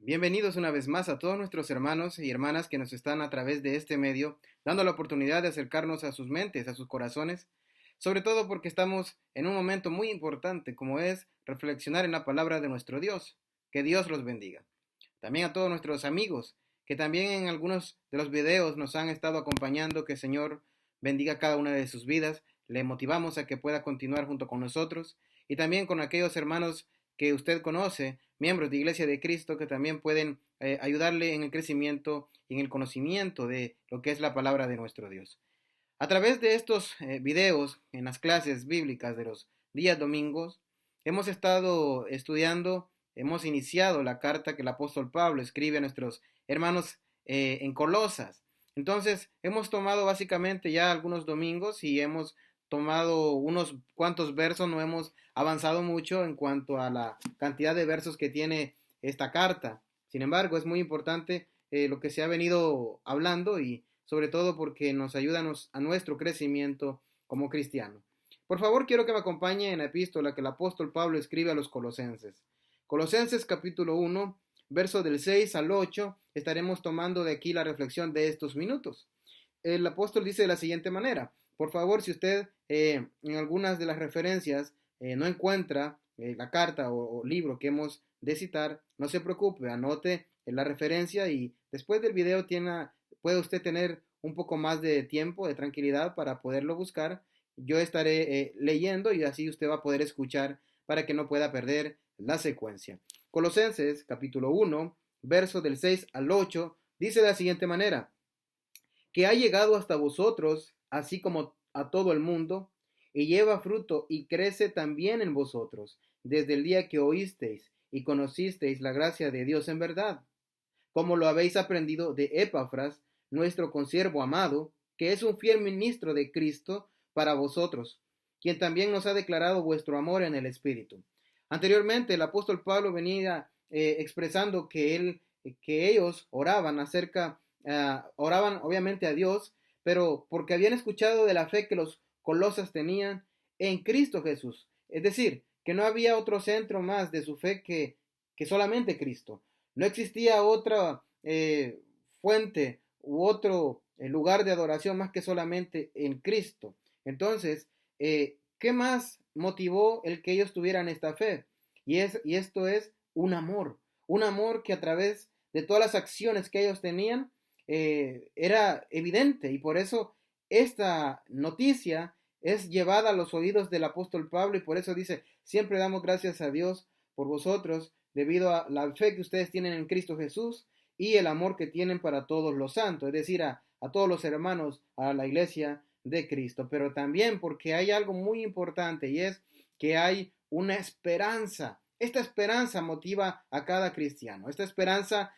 Bienvenidos una vez más a todos nuestros hermanos y hermanas que nos están a través de este medio, dando la oportunidad de acercarnos a sus mentes, a sus corazones, sobre todo porque estamos en un momento muy importante como es reflexionar en la palabra de nuestro Dios. Que Dios los bendiga. También a todos nuestros amigos que también en algunos de los videos nos han estado acompañando, que el Señor bendiga cada una de sus vidas. Le motivamos a que pueda continuar junto con nosotros y también con aquellos hermanos que usted conoce, miembros de Iglesia de Cristo, que también pueden ayudarle en el crecimiento y en el conocimiento de lo que es la palabra de nuestro Dios. A través de estos videos en las clases bíblicas de los días domingos, hemos estado estudiando, hemos iniciado la carta que el apóstol Pablo escribe a nuestros hermanos en Colosas. Entonces, hemos tomado básicamente ya algunos domingos y hemos tomado unos cuantos versos, no hemos avanzado mucho en cuanto a la cantidad de versos que tiene esta carta. Sin embargo, es muy importante lo que se ha venido hablando y sobre todo porque nos ayuda a nuestro crecimiento como cristiano. Por favor, quiero que me acompañe en la epístola que el apóstol Pablo escribe a los colosenses. Colosenses capítulo 1, verso del 6 al 8, estaremos tomando de aquí la reflexión de estos minutos. El apóstol dice de la siguiente manera: por favor, si usted en algunas de las referencias no encuentra la carta o libro que hemos de citar, no se preocupe, anote la referencia y después del video puede usted tener un poco más de tiempo, de tranquilidad para poderlo buscar. Yo estaré leyendo y así usted va a poder escuchar para que no pueda perder la secuencia. Colosenses capítulo 1, verso del 6 al 8, dice de la siguiente manera: que ha llegado hasta vosotros, así como a todo el mundo, y lleva fruto y crece también en vosotros, desde el día que oísteis y conocisteis la gracia de Dios en verdad, como lo habéis aprendido de Epafras, nuestro consiervo amado, que es un fiel ministro de Cristo para vosotros, quien también nos ha declarado vuestro amor en el Espíritu. Anteriormente, el apóstol Pablo venía expresando que ellos oraban obviamente a Dios, pero porque habían escuchado de la fe que los colosas tenían en Cristo Jesús. Es decir, que no había otro centro más de su fe que solamente Cristo. No existía otra fuente u otro lugar de adoración más que solamente en Cristo. Entonces, ¿qué más motivó el que ellos tuvieran esta fe? Y esto es un amor que a través de todas las acciones que ellos tenían era evidente, y por eso esta noticia es llevada a los oídos del apóstol Pablo, y por eso dice: siempre damos gracias a Dios por vosotros, debido a la fe que ustedes tienen en Cristo Jesús y el amor que tienen para todos los santos, es decir, a todos los hermanos, a la iglesia de Cristo. Pero también porque hay algo muy importante, y es que hay una esperanza. Esta esperanza motiva a cada cristiano. Esta esperanza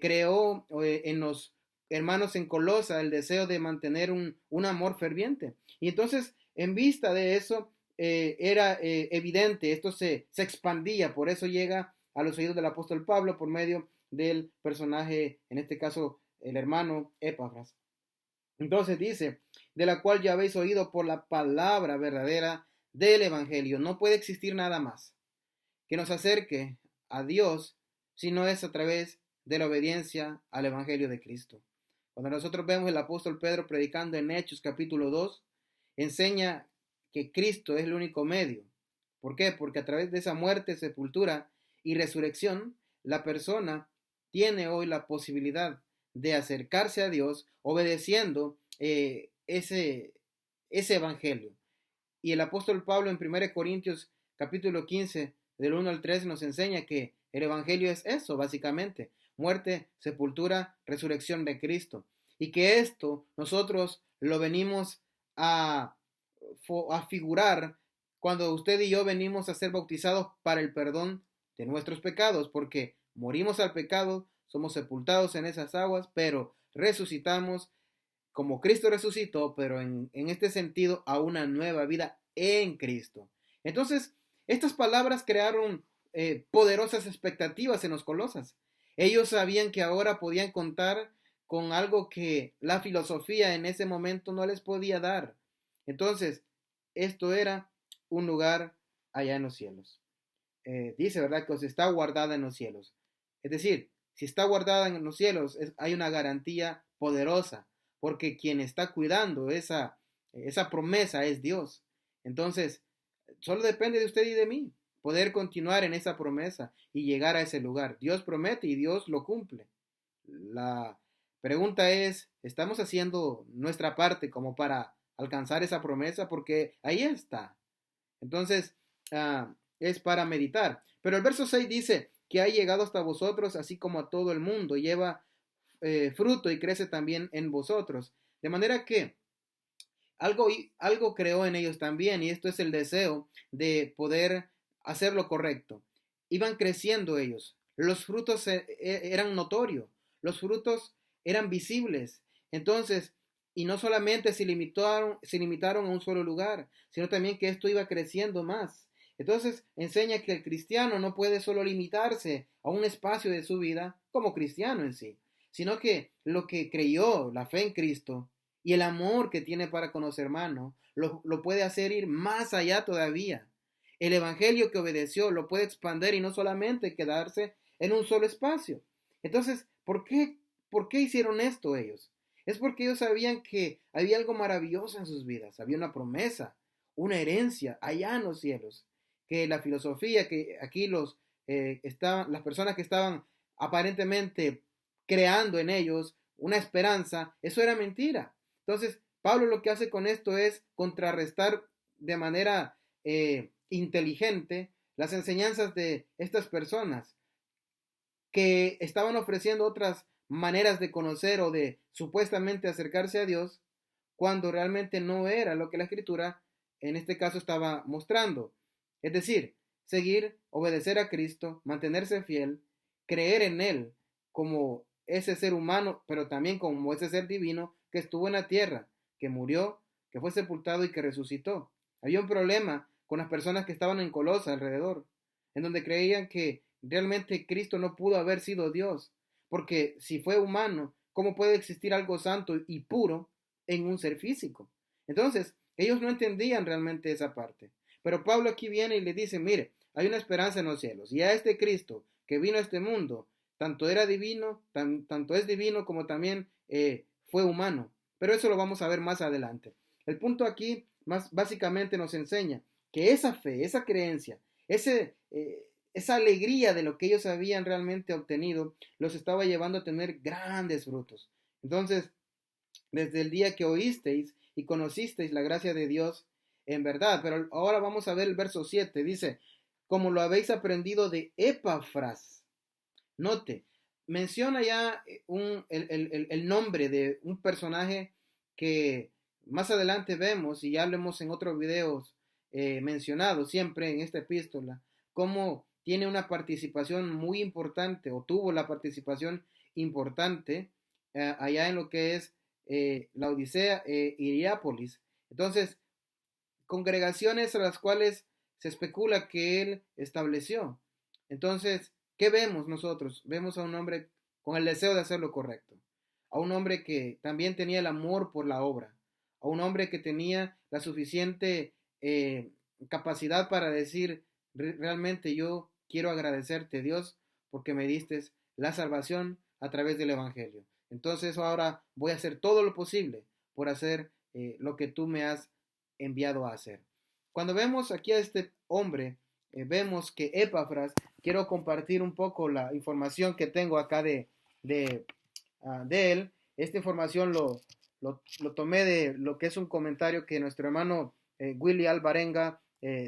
creó en los hermanos en Colosa el deseo de mantener un amor ferviente. Y entonces, en vista de eso, era evidente, esto se expandía, por eso llega a los oídos del apóstol Pablo por medio del personaje, en este caso el hermano Epafras. Entonces dice: de la cual ya habéis oído por la palabra verdadera del Evangelio. No puede existir nada más que nos acerque a Dios si no es a través de la obediencia al Evangelio de Cristo. Cuando nosotros vemos el apóstol Pedro predicando en Hechos capítulo 2, enseña que Cristo es el único medio. ¿Por qué? Porque a través de esa muerte, sepultura y resurrección, la persona tiene hoy la posibilidad de acercarse a Dios obedeciendo ese evangelio. Y el apóstol Pablo en 1 Corintios capítulo 15, del 1 al 3, nos enseña que el evangelio es eso, básicamente: muerte, sepultura, resurrección de Cristo. Y que esto nosotros lo venimos a figurar cuando usted y yo venimos a ser bautizados para el perdón de nuestros pecados, porque morimos al pecado, somos sepultados en esas aguas, pero resucitamos como Cristo resucitó, pero en este sentido a una nueva vida en Cristo. Entonces, estas palabras crearon poderosas expectativas en los colosas. Ellos sabían que ahora podían contar con algo que la filosofía en ese momento no les podía dar. Entonces, esto era un lugar allá en los cielos. Dice, ¿verdad?, que os está guardada en los cielos. Es decir, si está guardada en los cielos, hay una garantía poderosa, porque quien está cuidando esa promesa es Dios. Entonces, solo depende de usted y de mí poder continuar en esa promesa y llegar a ese lugar. Dios promete y Dios lo cumple. La pregunta es, ¿estamos haciendo nuestra parte como para alcanzar esa promesa? Porque ahí está. Entonces, es para meditar. Pero el verso 6 dice que ha llegado hasta vosotros, así como a todo el mundo, lleva fruto y crece también en vosotros. De manera que algo creó en ellos también, y esto es el deseo de poder hacer lo correcto. Iban creciendo ellos. Los frutos eran notorios, los frutos eran visibles. Entonces, y no solamente se limitaron a un solo lugar, sino también que esto iba creciendo más. Entonces, enseña que el cristiano no puede solo limitarse a un espacio de su vida como cristiano en sí, sino que lo que creyó, la fe en Cristo, y el amor que tiene para con los hermanos lo puede hacer ir más allá todavía. El evangelio que obedeció lo puede expandir y no solamente quedarse en un solo espacio. Entonces, ¿por qué hicieron esto ellos? Es porque ellos sabían que había algo maravilloso en sus vidas, había una promesa, una herencia allá en los cielos, que la filosofía que aquí las personas que estaban aparentemente creando en ellos una esperanza, eso era mentira. Entonces, Pablo lo que hace con esto es contrarrestar de manera inteligente las enseñanzas de estas personas que estaban ofreciendo otras maneras de conocer o de supuestamente acercarse a Dios, cuando realmente no era lo que la Escritura en este caso estaba mostrando. Es decir, seguir, obedecer a Cristo, mantenerse fiel, creer en Él como ese ser humano, pero también como ese ser divino que estuvo en la tierra, que murió, que fue sepultado y que resucitó. Había un problema con las personas que estaban en Colosa alrededor, en donde creían que realmente Cristo no pudo haber sido Dios, porque si fue humano, ¿cómo puede existir algo santo y puro en un ser físico? Entonces, ellos no entendían realmente esa parte. Pero Pablo aquí viene y le dice, mire, hay una esperanza en los cielos, y a este Cristo que vino a este mundo, tanto era divino, tanto es divino como también fue humano. Pero eso lo vamos a ver más adelante. El punto aquí más básicamente nos enseña que esa fe, esa creencia, esa alegría de lo que ellos habían realmente obtenido, los estaba llevando a tener grandes frutos. Entonces, desde el día que oísteis y conocisteis la gracia de Dios, en verdad, pero ahora vamos a ver el verso 7, dice, como lo habéis aprendido de Epafras. Note, menciona ya el nombre de un personaje que más adelante vemos y ya lo hemos en otros videos mencionado siempre en esta epístola, como tiene una participación muy importante o tuvo la participación importante allá en lo que es la Odisea Hierápolis. Entonces, congregaciones a las cuales se especula que él estableció. Entonces, ¿qué vemos nosotros? Vemos a un hombre con el deseo de hacer lo correcto, a un hombre que también tenía el amor por la obra, a un hombre que tenía la suficiente capacidad para decir, realmente yo quiero agradecerte, Dios, porque me diste la salvación a través del Evangelio. Entonces ahora voy a hacer todo lo posible por hacer lo que tú me has enviado a hacer. Cuando vemos aquí a este hombre, vemos que Epafras, quiero compartir un poco la información que tengo acá de él. Esta información lo tomé de lo que es un comentario que nuestro hermano Willy Alvarenga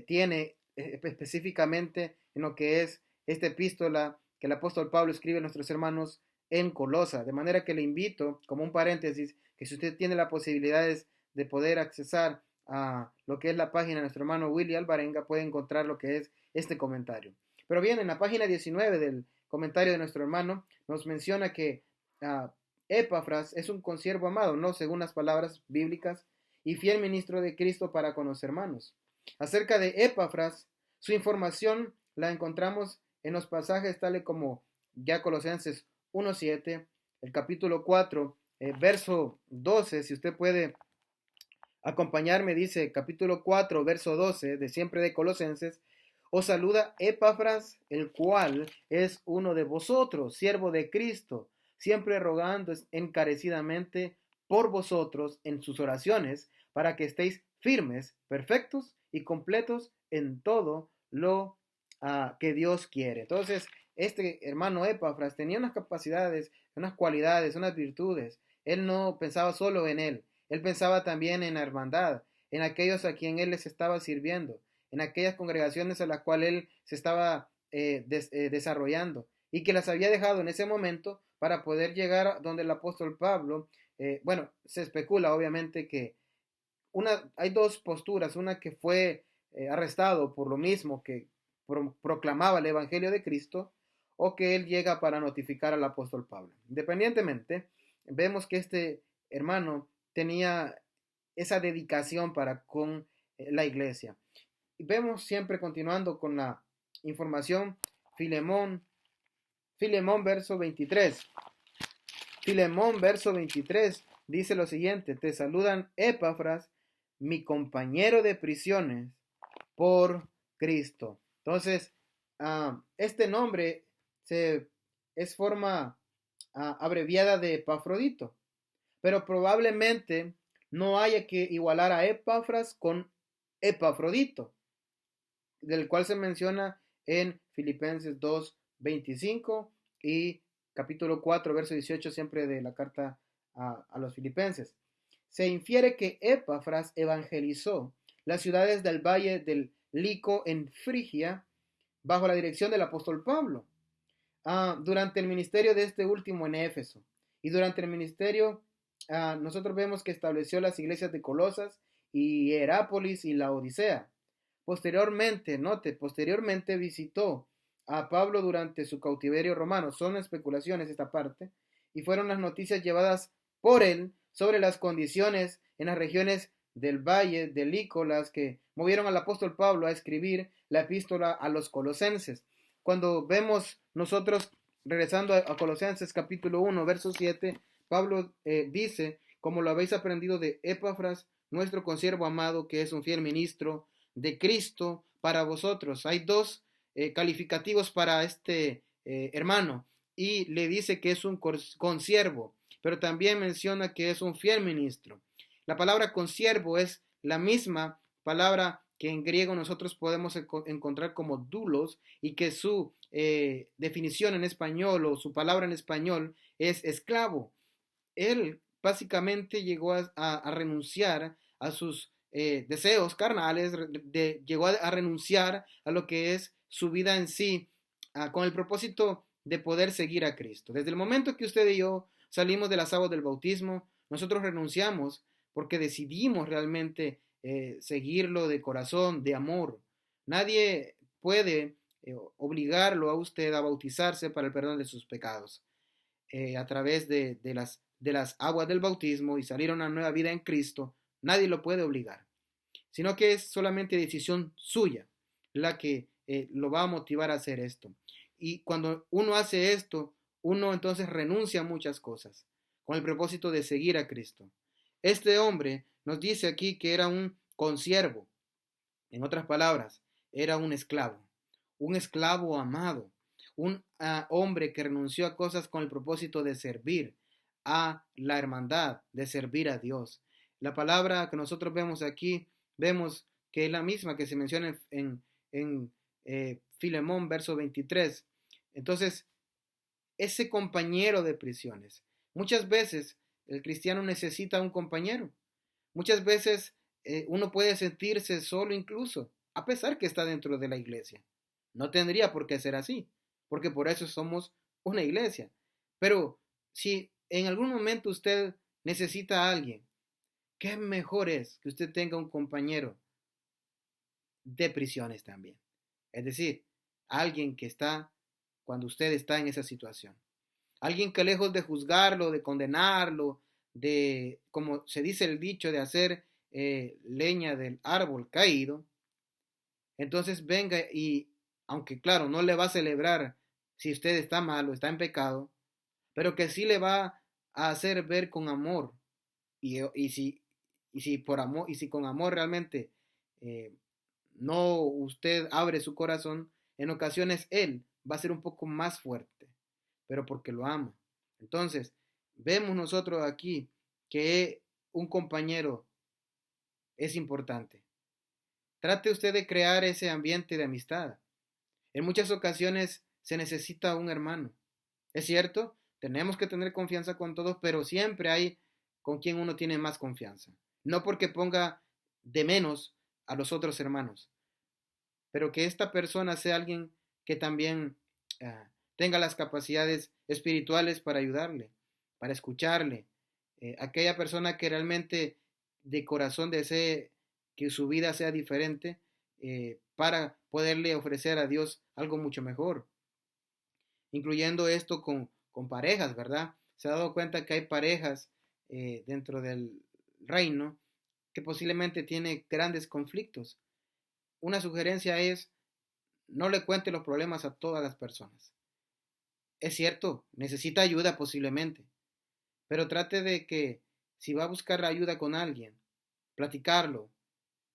tiene específicamente en lo que es esta epístola que el apóstol Pablo escribe a nuestros hermanos en Colosa. De manera que le invito, como un paréntesis, que si usted tiene la posibilidad de poder accesar a lo que es la página de nuestro hermano Willy Alvarenga, puede encontrar lo que es este comentario. Pero bien, en la página 19 del comentario de nuestro hermano nos menciona que Epafras es un consiervo amado, no según las palabras bíblicas, y fiel ministro de Cristo para con los hermanos. Acerca de Epafras, su información la encontramos en los pasajes tales como ya Colosenses 1:7, el capítulo 4, verso 12, si usted puede acompañarme, dice capítulo 4, verso 12, de siempre de Colosenses, Os saluda Epafras, el cual es uno de vosotros, siervo de Cristo, siempre rogando encarecidamente por vosotros en sus oraciones, para que estéis firmes, perfectos y completos en todo lo que Dios quiere. Entonces, este hermano Epafras tenía unas capacidades, unas cualidades, unas virtudes. Él no pensaba solo en él pensaba también en la hermandad, en aquellos a quien él les estaba sirviendo, en aquellas congregaciones a las cuales él se estaba desarrollando y que las había dejado en ese momento para poder llegar donde el apóstol Pablo. Bueno, se especula obviamente que hay dos posturas, una que fue arrestado por lo mismo que proclamaba el Evangelio de Cristo, o que él llega para notificar al apóstol Pablo. Independientemente, vemos que este hermano tenía esa dedicación para con la iglesia. Vemos siempre continuando con la información, Filemón, verso 23. Filemón, verso 23, dice lo siguiente: te saludan Epafras, mi compañero de prisiones, por Cristo. Entonces, este nombre es forma abreviada de Epafrodito, pero probablemente no haya que igualar a Epafras con Epafrodito, del cual se menciona en Filipenses 2:25 y capítulo 4, verso 18, siempre de la carta a los filipenses. Se infiere que Epafras evangelizó las ciudades del valle del Lico en Frigia bajo la dirección del apóstol Pablo, durante el ministerio de este último en Éfeso. Y durante el ministerio nosotros vemos que estableció las iglesias de Colosas y Hierápolis y la Odisea. Posteriormente visitó a Pablo durante su cautiverio romano. Son especulaciones esta parte, y fueron las noticias llevadas por él sobre las condiciones en las regiones del valle de Lico las que movieron al apóstol Pablo a escribir la epístola a los colosenses. Cuando vemos nosotros, regresando a Colosenses capítulo 1, verso 7, Pablo dice: como lo habéis aprendido de Epafras, nuestro consiervo amado, que es un fiel ministro de Cristo para vosotros. Hay dos calificativos para este hermano, y le dice que es un consiervo, pero también menciona que es un fiel ministro. La palabra consiervo es la misma palabra que en griego nosotros podemos encontrar como doulos, y que su definición en español, o su palabra en español, es esclavo. Él básicamente llegó a renunciar a sus deseos carnales, llegó a renunciar a lo que es su vida en sí, con el propósito de poder seguir a Cristo. Desde el momento que usted y yo salimos de las aguas del bautismo, nosotros renunciamos porque decidimos realmente seguirlo de corazón, de amor. Nadie puede obligarlo a usted a bautizarse para el perdón de sus pecados. A través de las aguas del bautismo y salir a una nueva vida en Cristo, nadie lo puede obligar, sino que es solamente decisión suya la que lo va a motivar a hacer esto. Y cuando uno hace esto, uno entonces renuncia a muchas cosas con el propósito de seguir a Cristo. Este hombre nos dice aquí que era un consiervo. En otras palabras, era un esclavo amado, un hombre que renunció a cosas con el propósito de servir a la hermandad, de servir a Dios. La palabra que nosotros vemos aquí, vemos que es la misma que se menciona en Filemón, verso 23. Entonces, ese compañero de prisiones. Muchas veces el cristiano necesita un compañero. Muchas veces uno puede sentirse solo incluso, a pesar que está dentro de la iglesia. No tendría por qué ser así, porque por eso somos una iglesia. Pero si en algún momento usted necesita a alguien, qué mejor es que usted tenga un compañero de prisiones también. Es decir, alguien que está cuando usted está en esa situación. Alguien que lejos de juzgarlo, de condenarlo, de, como se dice el dicho, de hacer leña del árbol caído, entonces venga y, aunque claro, no le va a celebrar si usted está mal o está en pecado, pero que sí le va a hacer ver con amor, y si por amor, y si con amor realmente no usted abre su corazón, en ocasiones él va a ser un poco más fuerte, pero porque lo ama. Entonces, vemos nosotros aquí que un compañero es importante. Trate usted de crear ese ambiente de amistad. En muchas ocasiones se necesita un hermano. Es cierto, tenemos que tener confianza con todos, pero siempre hay con quien uno tiene más confianza. No porque ponga de menos a los otros hermanos, pero que esta persona sea alguien que también tenga las capacidades espirituales para ayudarle, para escucharle. Aquella persona que realmente de corazón desee que su vida sea diferente para poderle ofrecer a Dios algo mucho mejor, incluyendo esto con parejas, ¿verdad? Se ha dado cuenta que hay parejas dentro del reino que posiblemente tiene grandes conflictos. Una sugerencia es no le cuente los problemas a todas las personas. Es cierto, necesita ayuda posiblemente, pero trate de que si va a buscar ayuda con alguien, platicarlo,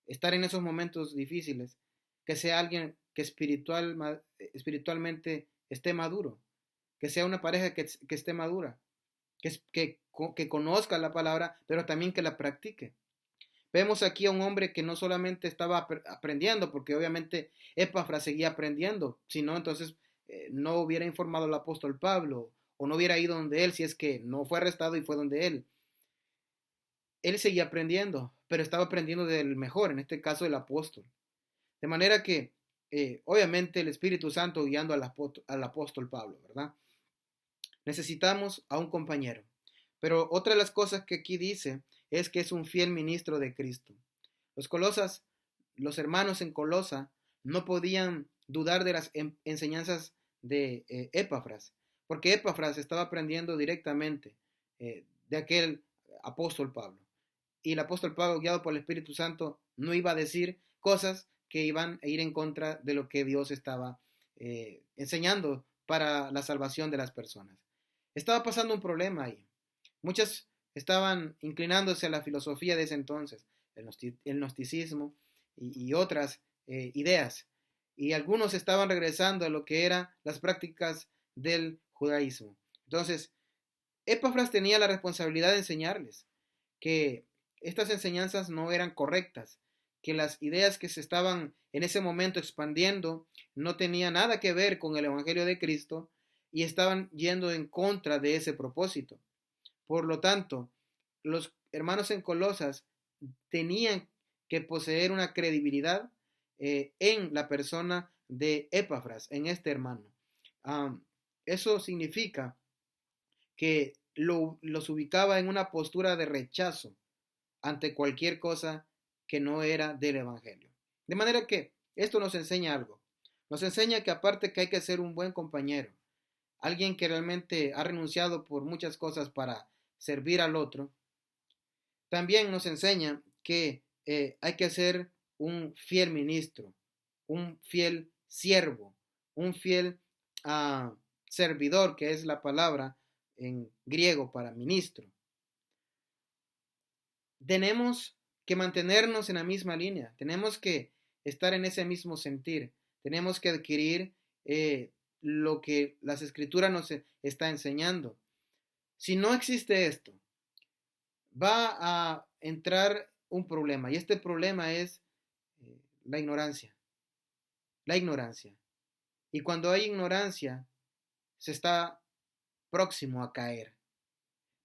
estar en esos momentos difíciles, que sea alguien que espiritualmente esté maduro, que sea una pareja que esté madura, que conozca la palabra, pero también que la practique. Vemos aquí a un hombre que no solamente estaba aprendiendo, porque obviamente Epafras seguía aprendiendo, sino entonces no hubiera informado al apóstol Pablo o no hubiera ido donde él si es que no fue arrestado y fue donde él. Él seguía aprendiendo, pero estaba aprendiendo del mejor, en este caso el apóstol. De manera que obviamente el Espíritu Santo guiando al apóstol Pablo, ¿verdad? Necesitamos a un compañero. Pero otra de las cosas que aquí dice es que es un fiel ministro de Cristo. Los colosas, los hermanos en Colosa, no podían dudar de las enseñanzas de Epafras, porque Epafras estaba aprendiendo directamente de aquel apóstol Pablo. Y el apóstol Pablo, guiado por el Espíritu Santo, no iba a decir cosas que iban a ir en contra de lo que Dios estaba enseñando para la salvación de las personas. Estaba pasando un problema ahí. Muchas estaban inclinándose a la filosofía de ese entonces, el gnosticismo y otras ideas. Y algunos estaban regresando a lo que eran las prácticas del judaísmo. Entonces, Epafras tenía la responsabilidad de enseñarles que estas enseñanzas no eran correctas, que las ideas que se estaban en ese momento expandiendo no tenían nada que ver con el Evangelio de Cristo y estaban yendo en contra de ese propósito. Por lo tanto, los hermanos en Colosas tenían que poseer una credibilidad en la persona de Epafras, en este hermano. Eso significa que los ubicaba en una postura de rechazo ante cualquier cosa que no era del Evangelio. De manera que esto nos enseña algo. Nos enseña que aparte que hay que ser un buen compañero, alguien que realmente ha renunciado por muchas cosas para servir al otro, también nos enseña que hay que ser un fiel ministro, un fiel siervo, un fiel servidor, que es la palabra en griego para ministro. Tenemos que mantenernos en la misma línea, tenemos que estar en ese mismo sentir, tenemos que adquirir lo que las escrituras nos está enseñando. Si no existe esto, va a entrar un problema y este problema es la ignorancia, la ignorancia. Y cuando hay ignorancia, se está próximo a caer.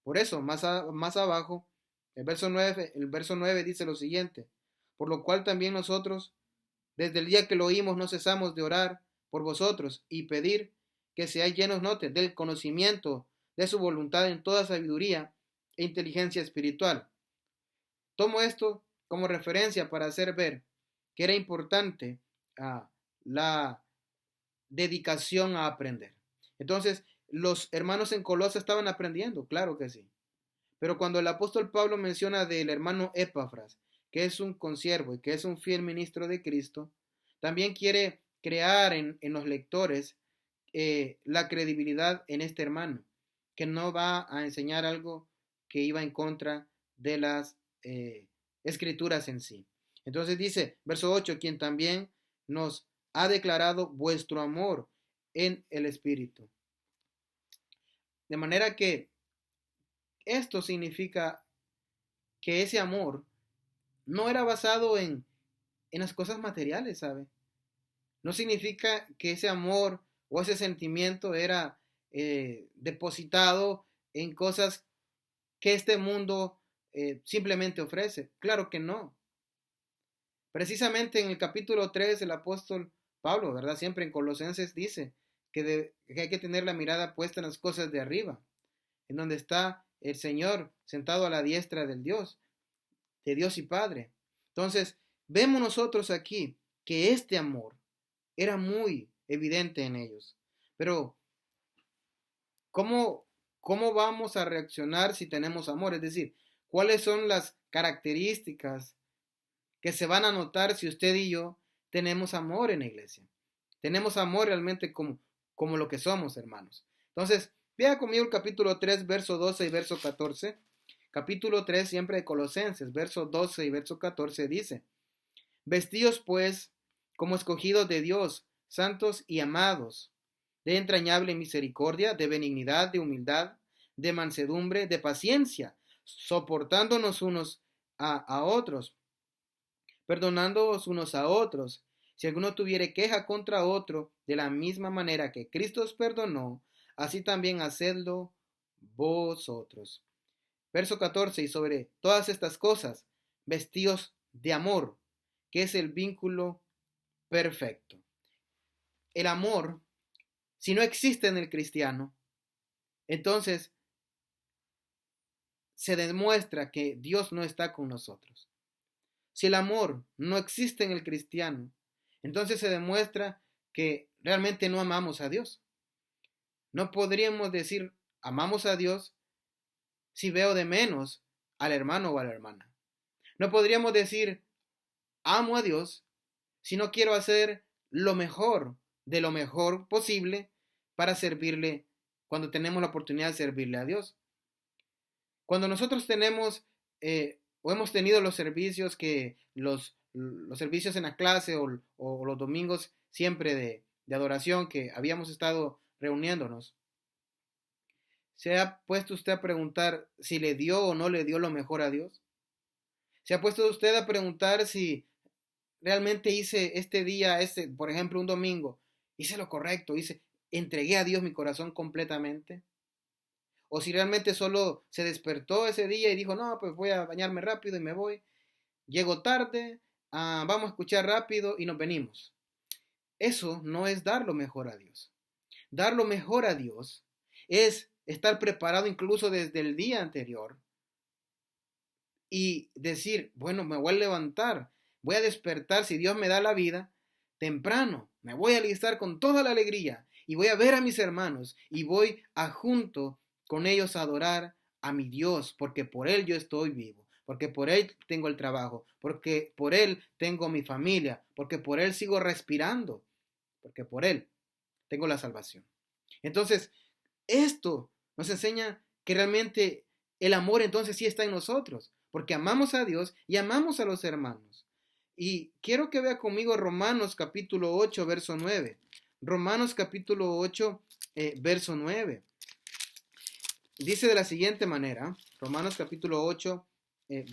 Por eso, más abajo, el verso 9 dice lo siguiente: por lo cual también nosotros, desde el día que lo oímos, no cesamos de orar por vosotros y pedir que seáis llenos del conocimiento de su voluntad en toda sabiduría e inteligencia espiritual. Tomo esto como referencia para hacer ver que era importante la dedicación a aprender. Entonces, los hermanos en Colosa estaban aprendiendo, claro que sí. Pero cuando el apóstol Pablo menciona del hermano Epafras, que es un consiervo y que es un fiel ministro de Cristo, también quiere crear en los lectores la credibilidad en este hermano, que no va a enseñar algo que iba en contra de las escrituras en sí. Entonces dice, verso 8, quien también nos ha declarado vuestro amor en el Espíritu. De manera que esto significa que ese amor no era basado en las cosas materiales, ¿sabe? No significa que ese amor o ese sentimiento era depositado en cosas que este mundo simplemente ofrece. Claro que no. Precisamente en el capítulo 3 el apóstol Pablo, ¿verdad? Siempre en Colosenses dice que hay que tener la mirada puesta en las cosas de arriba, en donde está el Señor sentado a la diestra de Dios y Padre. Entonces, vemos nosotros aquí que este amor era muy evidente en ellos. Pero, ¿cómo, cómo vamos a reaccionar si tenemos amor? Es decir, ¿cuáles son las características que se van a notar si usted y yo tenemos amor en la iglesia? Tenemos amor realmente como lo que somos, hermanos. Entonces, vea conmigo el capítulo 3, verso 12 y verso 14. Capítulo 3, siempre de Colosenses, verso 12 y verso 14 dice, vestíos pues como escogidos de Dios, santos y amados, de entrañable misericordia, de benignidad, de humildad, de mansedumbre, de paciencia, soportándonos unos a otros, perdonándoos unos a otros. Si alguno tuviere queja contra otro, de la misma manera que Cristo os perdonó, así también hacedlo vosotros. Verso 14, y sobre todas estas cosas, vestíos de amor, que es el vínculo perfecto. El amor, si no existe en el cristiano, entonces se demuestra que Dios no está con nosotros. Si el amor no existe en el cristiano, entonces se demuestra que realmente no amamos a Dios. No podríamos decir amamos a Dios si veo de menos al hermano o a la hermana. No podríamos decir amo a Dios si no quiero hacer lo mejor de lo mejor posible para servirle cuando tenemos la oportunidad de servirle a Dios. Cuando nosotros tenemos o hemos tenido los servicios los servicios en la clase o los domingos siempre de adoración que habíamos estado reuniéndonos, ¿se ha puesto usted a preguntar si le dio o no le dio lo mejor a Dios? ¿Se ha puesto usted a preguntar si realmente hice este día, por ejemplo, un domingo, hice lo correcto, entregué a Dios mi corazón completamente? O si realmente solo se despertó ese día y dijo, no, pues voy a bañarme rápido y me voy. Llego tarde, vamos a escuchar rápido y nos venimos. Eso no es dar lo mejor a Dios. Dar lo mejor a Dios es estar preparado incluso desde el día anterior y decir, bueno, me voy a levantar, voy a despertar si Dios me da la vida temprano, me voy a alistar con toda la alegría y voy a ver a mis hermanos y voy a junto con ellos a adorar a mi Dios, porque por Él yo estoy vivo, porque por Él tengo el trabajo, porque por Él tengo mi familia, porque por Él sigo respirando, porque por Él tengo la salvación. Entonces, esto nos enseña que realmente el amor entonces sí está en nosotros, porque amamos a Dios y amamos a los hermanos. Y quiero que vea conmigo Romanos capítulo 8, verso 9. Romanos capítulo 8, verso 9. Dice de la siguiente manera, Romanos capítulo 8,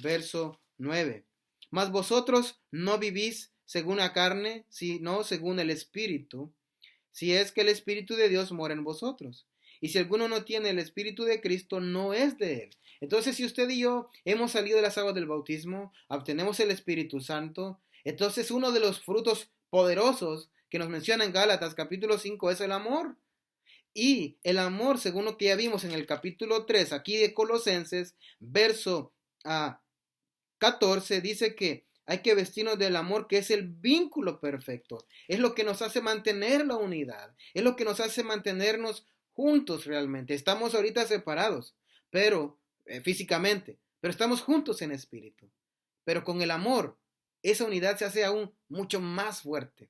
verso 9. Mas vosotros no vivís según la carne, sino según el Espíritu, si es que el Espíritu de Dios mora en vosotros. Y si alguno no tiene el Espíritu de Cristo, no es de él. Entonces, si usted y yo hemos salido de las aguas del bautismo, obtenemos el Espíritu Santo, entonces uno de los frutos poderosos que nos menciona en Gálatas capítulo 5 es el amor. Y el amor, según lo que ya vimos en el capítulo 3 aquí de Colosenses, verso 14, dice que hay que vestirnos del amor, que es el vínculo perfecto. Es lo que nos hace mantener la unidad. Es lo que nos hace mantenernos juntos realmente. Estamos ahorita separados, pero físicamente, pero estamos juntos en espíritu. Pero con el amor, esa unidad se hace aún mucho más fuerte.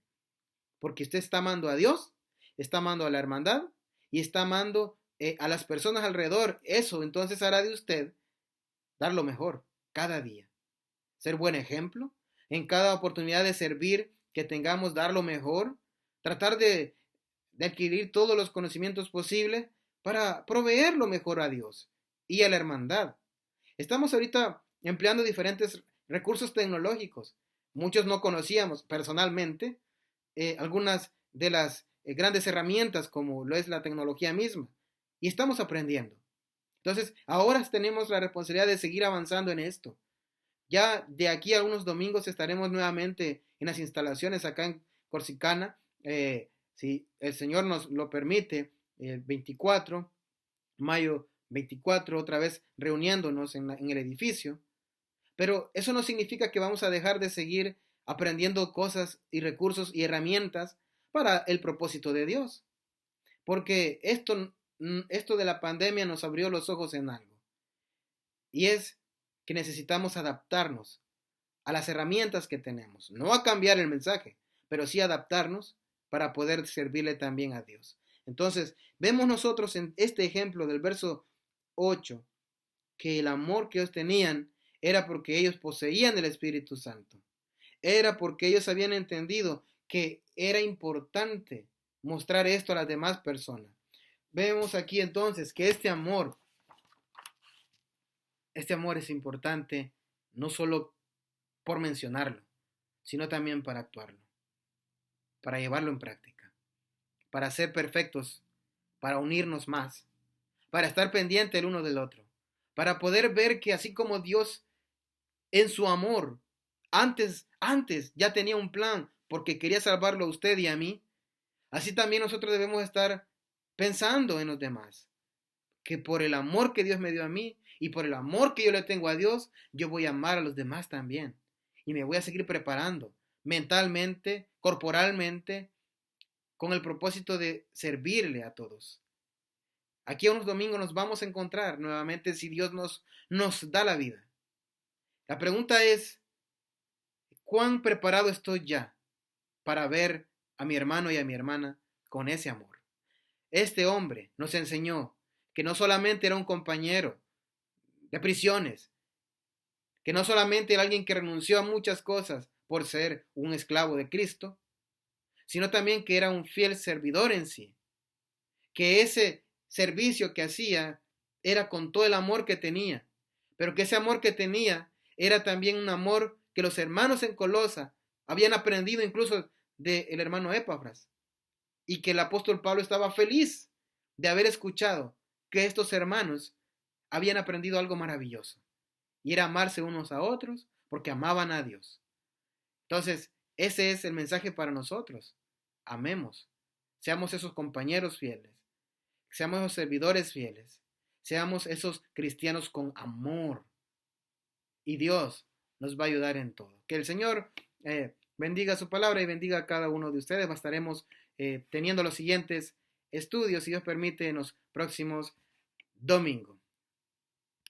Porque usted está amando a Dios, está amando a la hermandad y está amando a las personas alrededor. Eso entonces hará de usted dar lo mejor cada día. Ser buen ejemplo, en cada oportunidad de servir que tengamos, dar lo mejor, tratar de adquirir todos los conocimientos posibles para proveer lo mejor a Dios y a la hermandad. Estamos ahorita empleando diferentes recursos tecnológicos. Muchos no conocíamos personalmente algunas de las grandes herramientas como lo es la tecnología misma. Y estamos aprendiendo. Entonces, ahora tenemos la responsabilidad de seguir avanzando en esto. Ya de aquí a unos domingos estaremos nuevamente en las instalaciones acá en Corsicana. Si el Señor nos lo permite, el 24, mayo 24, otra vez reuniéndonos en el edificio. Pero eso no significa que vamos a dejar de seguir aprendiendo cosas y recursos y herramientas para el propósito de Dios. Porque esto de la pandemia nos abrió los ojos en algo. Y es que necesitamos adaptarnos a las herramientas que tenemos. No a cambiar el mensaje, pero sí adaptarnos para poder servirle también a Dios. Entonces, vemos nosotros en este ejemplo del verso 8 que el amor que ellos tenían era porque ellos poseían el Espíritu Santo. Era porque ellos habían entendido que era importante mostrar esto a las demás personas. Vemos aquí entonces que este amor es importante no solo por mencionarlo, sino también para actuarlo, para llevarlo en práctica, para ser perfectos, para unirnos más, para estar pendiente el uno del otro, para poder ver que así como Dios en su amor antes ya tenía un plan porque quería salvarlo a usted y a mí, así también nosotros debemos estar pensando en los demás, que por el amor que Dios me dio a mí y por el amor que yo le tengo a Dios, yo voy a amar a los demás también. Y me voy a seguir preparando mentalmente, corporalmente, con el propósito de servirle a todos. Aquí a unos domingos nos vamos a encontrar nuevamente si Dios nos da la vida. La pregunta es, ¿cuán preparado estoy ya para ver a mi hermano y a mi hermana con ese amor? Este hombre nos enseñó que no solamente era un compañero de prisiones, que no solamente era alguien que renunció a muchas cosas por ser un esclavo de Cristo, sino también que era un fiel servidor en sí, que ese servicio que hacía era con todo el amor que tenía, pero que ese amor que tenía era también un amor que los hermanos en Colosa habían aprendido incluso del hermano Epafras, y que el apóstol Pablo estaba feliz de haber escuchado que estos hermanos habían aprendido algo maravilloso, y era amarse unos a otros porque amaban a Dios. Entonces, ese es el mensaje para nosotros. Amemos, seamos esos compañeros fieles, seamos esos servidores fieles, seamos esos cristianos con amor, y Dios nos va a ayudar en todo. Que el Señor bendiga su palabra y bendiga a cada uno de ustedes. Estaremos teniendo los siguientes estudios, si Dios permite, en los próximos domingos.